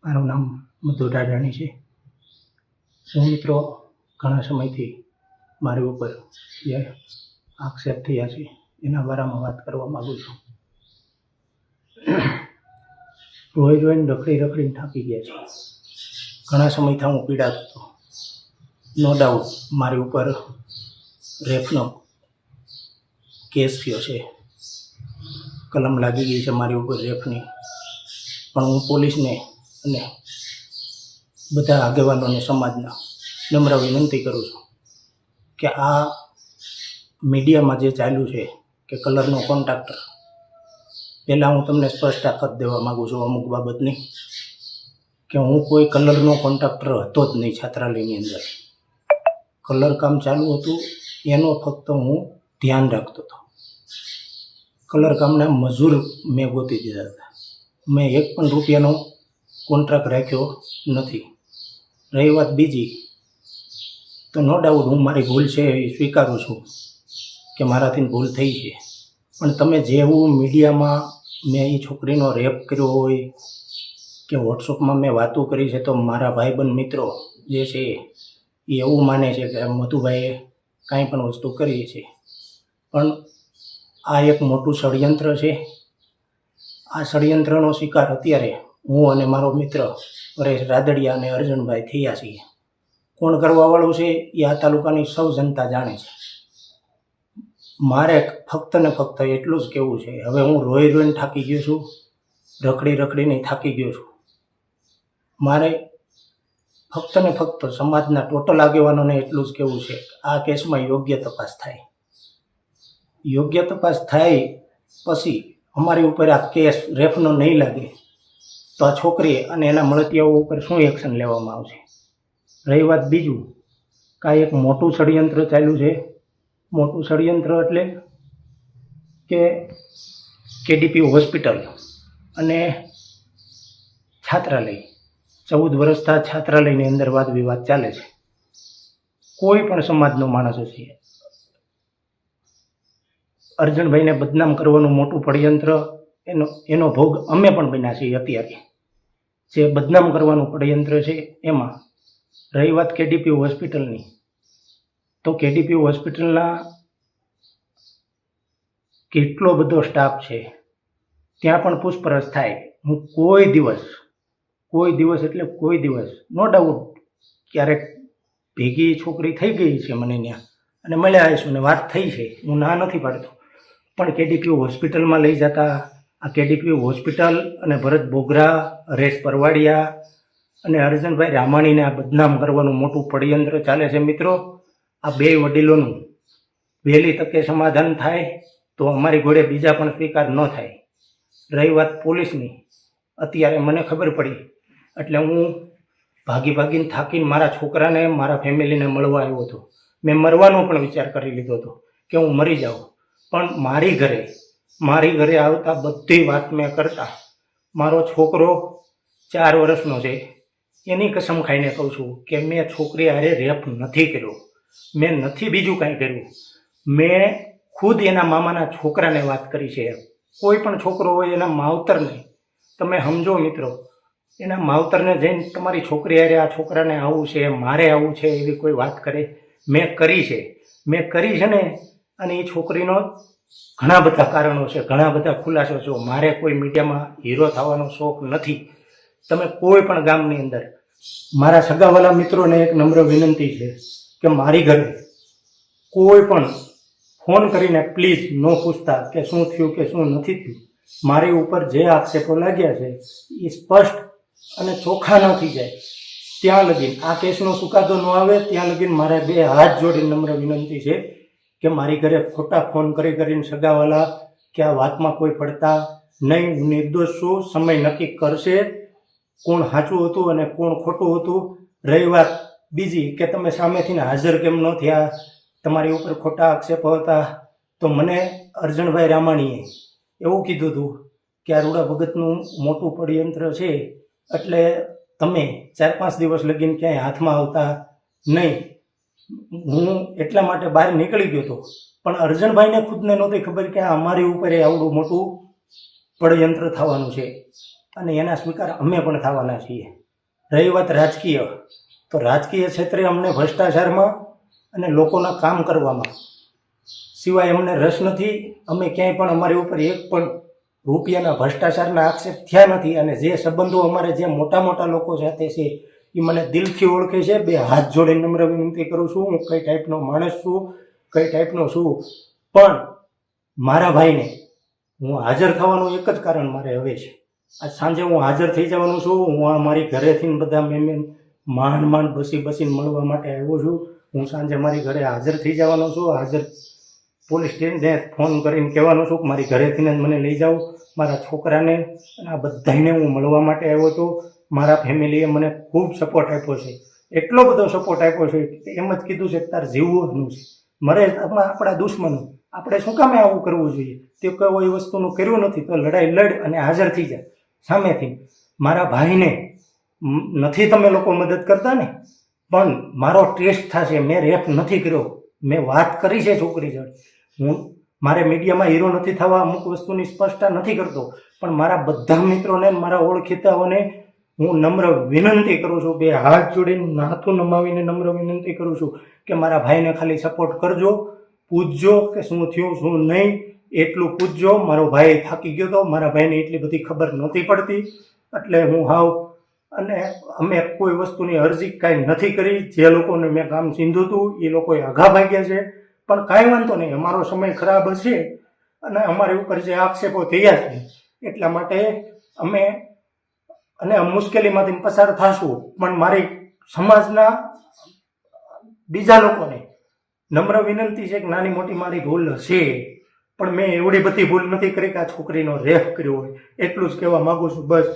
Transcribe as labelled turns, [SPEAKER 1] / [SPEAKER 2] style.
[SPEAKER 1] મારું નામ મધુ રાજાણી છે. હું મિત્રો ઘણા સમયથી મારી ઉપર જે આક્ષેપ થયા છે એના બારામાં વાત કરવા માગું છું. રોઈને રખડીને થાકી ગયા છે. ઘણા સમયથી હું પીડાતો હતો. નો ડાઉટ મારી ઉપર રેપનો કેસ થયો છે, કલમ લાગી ગઈ છે મારી ઉપર રેપની. પણ હું પોલીસને અને બધા આગેવાનોને સમાજના નમ્ર વિનંતી કરું છું કે આ મીડિયામાં જે ચાલ્યું છે કે કલરનો કોન્ટ્રાક્ટર, પહેલાં હું તમને સ્પષ્ટતા દેવા માગું છું અમુક બાબતની, કે હું કોઈ કલરનો કોન્ટ્રાક્ટર હતો જ નહીં. છાત્રાલયની અંદર કલર કામ ચાલુ હતું એનો ફક્ત હું ધ્યાન રાખતો હતો. કલર કામના મજૂર મેં ગોતી દીધા હતા. મેં એક પણ રૂપિયાનો કોન્ટ્રાક્ટ રાખ્યો નથી. રહી વાત બીજી, તો નો ડાઉટ હું મારી ભૂલ છે એ સ્વીકારું છું કે મારાથી ભૂલ થઈ છે. પણ તમે જેવું મીડિયામાં મેં એ છોકરીનો રેપ કર્યો હોય કે વોટ્સઅપમાં મેં વાતો કરી છે, તો મારા ભાઈબંધ મિત્રો જે છે એ એવું માને છે કે મધુભાઈએ કાંઈ પણ વસ્તુ કરી છે. પણ આ એક મોટું ષડયંત્ર છે. આ ષડયંત્રનો શિકાર અત્યારે હું અને મારો મિત્ર પરેશ રાદડિયા અને અર્જુનભાઈ થયા છીએ. કોણ કરવાવાળું છે એ આ તાલુકાની સૌ જનતા જાણે છે. મારે ફક્ત ને ફક્ત એટલું જ કહેવું છે, હવે હું રોઈને થાકી ગયો છું, રખડીને થાકી ગયો છું. મારે ફક્ત ને ફક્ત સમાજના ટોટલ આગેવાનોને એટલું જ કહેવું છે, આ કેસમાં યોગ્ય તપાસ થાય. યોગ્ય તપાસ થાય પછી અમારી ઉપર આ કેસ રેપનો નહીં લાગે તો આ છોકરી અને એના મળતિયાઓ ઉપર શું એક્શન લેવામાં આવશે. રહી વાત બીજું, કાંઈ એક મોટું ષડયંત્ર ચાલ્યું છે. મોટું ષડયંત્ર એટલે કે કેડીપી હોસ્પિટલ અને છાત્રાલય, 14 વર્ષથી છાત્રાલયની અંદર વાદ વિવાદ ચાલે છે. કોઈ પણ સમાજનો માણસ હશે, અર્જુનભાઈને બદનામ કરવાનું મોટું ષડયંત્ર એનો ભોગ અમે પણ બન્યા છીએ. અત્યારે જે બદનામ કરવાનું ષડયંત્ર છે એમાં રહી વાત કેડીપી હોસ્પિટલની, તો કેડીપી હોસ્પિટલના કેટલો બધો સ્ટાફ છે, ત્યાં પણ પૂછપરછ થાય. હું કોઈ દિવસ નો ડાઉટ ક્યારેક ભેગી છોકરી થઈ ગઈ છે મને ત્યાં અને મળ્યા આવીશું ને વાત થઈ છે, હું ના નથી પાડતો. પણ કેડીપી હોસ્પિટલમાં લઈ જતા, આ કેડીપી હોસ્પિટલ અને ભરત બોગરા, હરેશ પરવાડિયા અને અર્જુનભાઈ રામાણીને આ બદનામ કરવાનું મોટું ષડયંત્ર ચાલે છે. મિત્રો, આ બે વડીલોનું વહેલી તકે સમાધાન થાય તો અમારી ઘોડે બીજા પણ સ્વીકાર ન થાય. રહી વાત પોલીસની, અત્યારે મને ખબર પડી એટલે હું ભાગીને થાકીને મારા છોકરાને, મારા ફેમિલીને મળવા આવ્યો હતો. મેં મરવાનો પણ વિચાર કરી લીધો હતો કે હું મરી જાઉં. પણ મારી ઘરે આવતા બધી વાત મેં કરતા, મારો છોકરો 4 વર્ષનો છે, એની કસમ ખાઈને કહું છું કે મેં છોકરી હારે રેપ નથી કર્યો, મેં નથી બીજું કાંઈ કર્યું. મેં ખુદ એના મામાના છોકરાને વાત કરી છે. કોઈ પણ છોકરો હોય એના માવતરને તમે સમજો મિત્રો, એના માવતરને જઈને તમારી છોકરી હારે આ છોકરાને આવું છે, મારે આવું છે, એવી કોઈ વાત કરે. મેં કરી છે ને. અને એ છોકરીનો ઘણા બધા કારણો છે, ઘણા બધા ખુલાસો છે. મારે કોઈ મીડિયામાં હીરો થવાનો શોખ નથી. તમે કોઈ પણ ગામની અંદર મારા સગાવાલા મિત્રોને એક નમ્ર વિનંતી છે કે મારી ઘરે કોઈ પણ ફોન કરીને પ્લીઝ ન પૂછતા કે શું થયું કે શું નથી થયું. મારી ઉપર જે આક્ષેપો લાગ્યા છે એ સ્પષ્ટ અને ચોખ્ખા ન થઈ જાય ત્યાં લગીન, આ કેસનો ચુકાદો ન આવે ત્યાં લગીન મારે 2 હાથ જોડી નમ્ર વિનંતી છે કે મારી ઘરે ખોટા ફોન કરીને સગાવાલા કે આ વાતમાં કોઈ પડતા નહીં. હું નિર્દોષ છું. સમય નક્કી કરશે કોણ સાચું હતું અને કોણ ખોટું હતું. રહી વાત બીજી કે તમે સામેથી હાજર કેમ ન થયા, તમારી ઉપર ખોટા આક્ષેપો હતા, તો મને અર્જુનભાઈ રામાણીએ એવું કીધું હતું કે આ રૂડા ભગતનું મોટું ષડયંત્ર છે એટલે તમે 4-5 દિવસ લગીને ક્યાંય હાથમાં આવતા નહીં. હું એટલા માટે બહાર નીકળી ગયો હતો. પણ અર્જુનભાઈને ખુદને નહોતી ખબર કે અમારી ઉપર આવડું મોટું ષડયંત્ર થવાનું છે. અને એના સ્વીકાર અમે પણ થવાના છીએ. રહી વાત રાજકીય, તો રાજકીય ક્ષેત્રે અમને ભ્રષ્ટાચારમાં અને લોકોના કામ કરવામાં સિવાય અમને રસ નથી. અમે ક્યાંય પણ અમારી ઉપર એક પણ રૂપિયાના ભ્રષ્ટાચારના આક્ષેપ થયા નથી. અને જે સંબંધો અમારે જે મોટા મોટા લોકો સાથે છે એ મને દિલથી ઓળખે છે. બે હાથ જોડીને નમ્ર વિનંતી કરું છું, હું કઈ ટાઈપનો માણસ છું, કઈ ટાઈપનો છું. પણ મારા ભાઈને હું હાજર થવાનું એક જ કારણ મારે હવે છે. આજ સાંજે હું હાજર થઈ જવાનું છું. હું આ મારી ઘરેથી બધા મહેમાન માંડ બસીને મળવા માટે આવ્યો છું. હું સાંજે મારી ઘરે હાજર થઈ જવાનો છું. હાજર પોલીસ સ્ટેશને ફોન કરીને કહેવાનો છું કે મારી ઘરેથી જ મને લઈ જાઓ. મારા છોકરાને અને આ બધાને હું મળવા માટે આવ્યો હતો. મારા ફેમિલીએ મને ખૂબ સપોર્ટ આપ્યો છે, એટલો બધો સપોર્ટ આપ્યો છે કે એમ જ કીધું છે કે તારે જીવવાનું છે, મરે આપણા દુશ્મનો, આપણે શું કામે આવું કરવું જોઈએ? તે કોઈ વસ્તુનું કર્યું નથી તો લડાઈ લડ અને હાજર થઈ જાય સામેથી. મારા ભાઈને નથી તમે લોકો મદદ કરતા ને, પણ મારો ટેસ્ટ થશે. મેં રેપ નથી કર્યો, મેં વાત કરી છે છોકરી જોડે. હું મારે મીડિયામાં હીરો નથી થવા, અમુક વસ્તુની સ્પષ્ટતા નથી કરતો, પણ મારા બધા મિત્રોને, મારા ઓળખીતાઓને હું નમ્ર વિનંતી કરું છું, બે હાથ જોડીને નાથું નમાવીને નમ્ર વિનંતી કરું છું કે મારા ભાઈને ખાલી સપોર્ટ કરજો, પૂછજો કે શું થયું શું નહીં, એટલું પૂછજો. મારો ભાઈ થાકી ગયો હતો, મારા ભાઈને એટલી બધી ખબર નહોતી પડતી, એટલે હું હાવ. અને અમે કોઈ વસ્તુની અરજી કાંઈ નથી કરી. જે લોકોને મેં કામ સીંધું હતું એ લોકોએ આઘા ભાગ્યા છે, પણ કાંઈ વાંધો નહીં. અમારો સમય ખરાબ હશે અને અમારી ઉપર જે આક્ષેપો થયા છે એટલા માટે અમે અને મુશ્કેલીમાંથી પસાર થશું. પણ મારી સમાજના બીજા લોકોને નમ્ર વિનંતી છે કે નાની મોટી મારી ભૂલ હશે, પણ મેં એવડી બધી ભૂલ નથી કરી કે આ છોકરીનો રેપ કર્યો હોય. એટલું જ કહેવા માગું છું બસ.